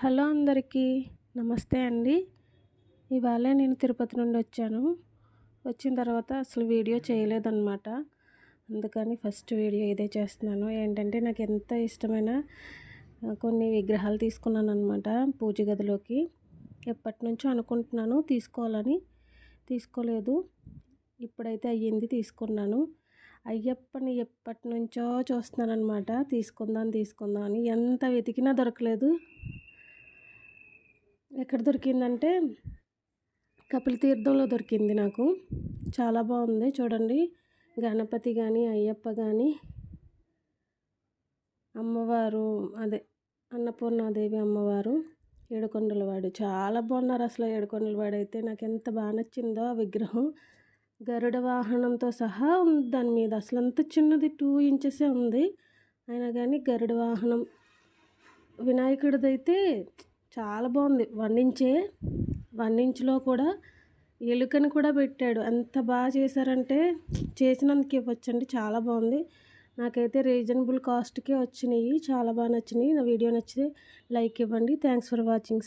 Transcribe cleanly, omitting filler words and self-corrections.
Hello అందరికీ నమస్తే అండి. ఇవాళ నేను తిరుపతి నుండి వచ్చాను. వచ్చిన తర్వాత అసలు వీడియో చేయలేదన్నమాట. అందుకని ఫస్ట్ వీడియో ఇదే చేస్తున్నాను. ఏంటంటే నాకు ఎంత ఇష్టమైన కొన్ని విగ్రహాలు తీసుకున్నానన్నమాట పూజ గదిలోకి. ఎప్పటినుంచో అనుకుంటున్నాను తీసుకోవాలని, తీసుకోలేదు. ఇప్పుడైతే అయ్యింది, తీసుకున్నాను. అయ్యప్పని ఎప్పటినుంచో చూస్తున్నానన్నమాట. తీసుకుందాం తీసుకుందాం అని. ఎంత వెతికినా దొరకలేదు. ఎక్కడ దొరికిందంటే కపిల తీర్థంలో దొరికింది నాకు. చాలా బాగుంది చూడండి. గణపతి కానీ, అయ్యప్ప కానీ, అమ్మవారు అదే అన్నపూర్ణాదేవి అమ్మవారు, ఏడుకొండలవాడు చాలా బాగున్నారు అసలు. ఏడుకొండలవాడు అయితే నాకు ఎంత బాగా నచ్చిందో ఆ విగ్రహం. గరుడ వాహనంతో సహా ఉంది దాని మీద. అసలు అంత చిన్నది 2 ఇంచెసే ఉంది. అయినా కానీ గరుడ వాహనం. వినాయకుడిదైతే చాలా బాగుంది. 1 ఇంచే. 1 ఇంచ్లో కూడా ఎలుకని కూడా పెట్టాడు. ఎంత బాగా చేశారంటే చేసినందుకు ఇవ్వచ్చండి. చాలా బాగుంది. నాకైతే రీజనబుల్ కాస్ట్కే వచ్చినాయి. చాలా బాగా నచ్చినాయి. నా వీడియో నచ్చితే లైక్ ఇవ్వండి. Thanks for watching.